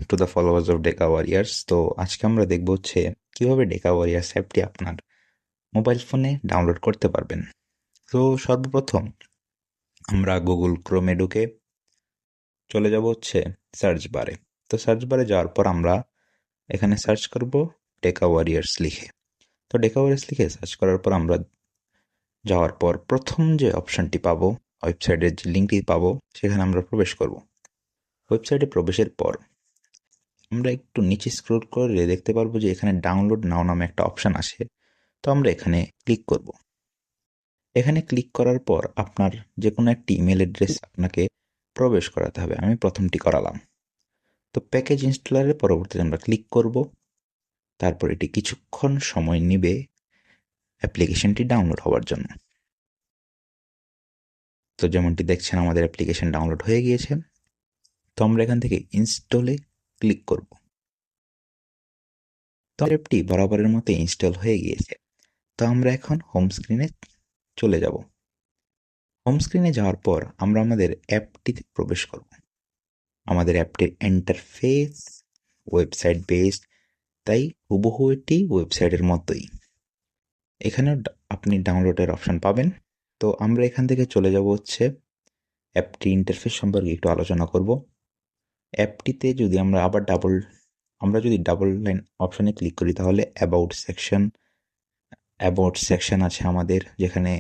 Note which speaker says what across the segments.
Speaker 1: To the followers of Deka warriors. তো আজকে আমরা দেখব হচ্ছে কিভাবে ডেকা ওয়ারিয়ার্স অ্যাপটি আপনার মোবাইল ফোনে ডাউনলোড করতে পারবেন। তো সর্বপ্রথম আমরা গুগল ক্রোমে ঢুকে চলে যাব হচ্ছে সার্চ বারে। তো সার্চ বারে যাওয়ার পর আমরা এখানে সার্চ করব ডেকা ওয়ারিয়ার্স লিখে। তো ডেকা ওয়ারিয়ার্স লিখে সার্চ করার পর আমরা যাওয়ার পর প্রথম যে অপশনটি পাবো, ওয়েবসাইটের যে লিঙ্কটি পাবো, সেখানে আমরা প্রবেশ করব। ওয়েবসাইটে প্রবেশের পর আমরা একটু নিচে স্ক্রল করে দেখতে পারবো যে এখানে ডাউনলোড নাও নামে একটা অপশান আসে। তো আমরা এখানে ক্লিক করব। এখানে ক্লিক করার পর আপনার যে কোনো একটি ইমেল অ্যাড্রেস আপনাকে প্রবেশ করাতে হবে। আমি প্রথমটি করালাম। তো প্যাকেজ ইনস্টলারের পরবর্তীতে আমরা ক্লিক করব। তারপর এটি কিছুক্ষণ সময় নেবে অ্যাপ্লিকেশনটি ডাউনলোড হওয়ার জন্য। তো যেমনটি দেখছেন আমাদের অ্যাপ্লিকেশন ডাউনলোড হয়ে গিয়েছে। তো আমরা এখান থেকে ইনস্টলে ক্লিক করব। তো অ্যাপটি বরাবরের মতো ইনস্টল হয়ে গিয়েছে। তো আমরা এখন হোম স্ক্রিনে চলে যাব। হোম স্ক্রিনে যাওয়ার পর আমরা আমাদের অ্যাপটিতে প্রবেশ করব। আমাদের অ্যাপটির ইন্টারফেস ওয়েবসাইট বেসড, তাই হুবহু এটি ওয়েবসাইটের মতোই। এখানেও আপনি ডাউনলোডের অপশন পাবেন। তো আমরা এখান থেকে চলে যাব হচ্ছে অ্যাপটি ইন্টারফেস সম্পর্কে একটু আলোচনা করব। অ্যাপটিতে যদি আমরা যদি ডাবল লাইন অপশনে ক্লিক করি, তাহলে অ্যাবাউট সেকশন আছে আমাদের, যেখানে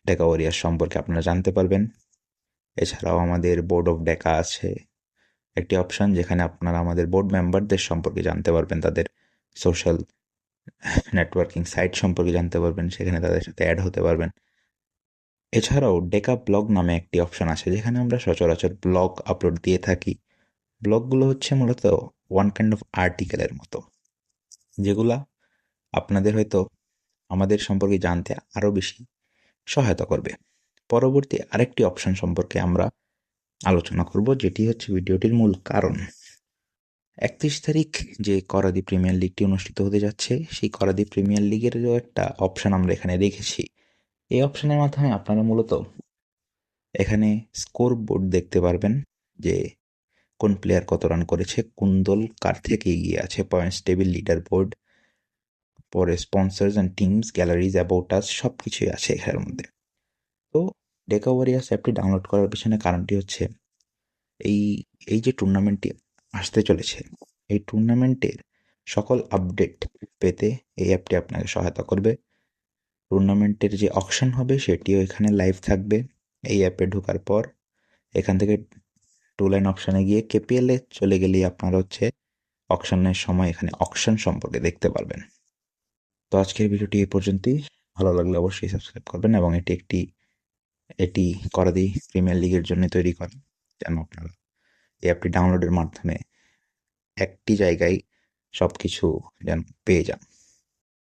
Speaker 1: ডেকা ওয়ারিয়ার সম্পর্কে আপনারা জানতে পারবেন। এছাড়াও আমাদের বোর্ড অফ ডেকা আছে একটি অপশন, যেখানে আপনারা আমাদের বোর্ড মেম্বারদের সম্পর্কে জানতে পারবেন, তাদের সোশ্যাল নেটওয়ার্কিং সাইট সম্পর্কে জানতে পারবেন, সেখানে তাদের সাথে অ্যাড হতে পারবেন। এছাড়াও ডেকা ব্লগ নামে একটি অপশন আছে, যেখানে আমরা সচরাচর ব্লগ আপলোড দিয়ে থাকি। ব্লগগুলো হচ্ছে মূলত ওয়ান কাইন্ড অফ আর্টিকেলের মতো, যেগুলা আপনাদের হয়তো আমাদের সম্পর্কে জানতে আরও বেশি সহায়তা করবে। পরবর্তী আরেকটি অপশন সম্পর্কে আমরা আলোচনা করব, যেটি হচ্ছে ভিডিওটির মূল কারণ। 31 তারিখ যে করাদি প্রিমিয়ার লিগটি অনুষ্ঠিত হতে যাচ্ছে, সেই করাদি প্রিমিয়ার লিগেরও একটা অপশন আমরা এখানে রেখেছি। এই অপশনের মাধ্যমে আপনারা মূলত এখানে স্কোর বোর্ড দেখতে পারবেন, যে কোন প্লেয়ার কত রান করেছে, কোন দল কার থেকে এগিয়ে আছে, পয়েন্টস টেবিল, লিডার বোর্ড, পরে sponsors and teams, galleries, about us, সব কিছুই আছে এখানের মধ্যে। তো ডেকা ওয়ারিয়ার্স অ্যাপটি ডাউনলোড করার পিছনে কারণটি হচ্ছে এই এই যে টুর্নামেন্টটি আসতে চলেছে, এই টুর্নামেন্টের সকল আপডেট পেতে এই অ্যাপটি আপনাকে সহায়তা করবে। টুর্নামেন্টের যে অকশন হবে সেটিও এখানে লাইভ থাকবে। এই অ্যাপে ঢোকার পর এখান থেকে টু লাইন অপশানে গিয়ে কেপিএলে চলে গেলেই আপনারা হচ্ছে অকশনের সময় এখানে অকশন সম্পর্কে দেখতে পারবেন। তো আজকের ভিডিওটি এই পর্যন্তই। ভালো লাগলে অবশ্যই সাবস্ক্রাইব করবেন, এবং এটি করাদি প্রিমিয়ার লিগের জন্য তৈরি করা, যেন আপনারা এই অ্যাপটি ডাউনলোডের মাধ্যমে একটি জায়গায় সব কিছু যেন পেয়ে যান।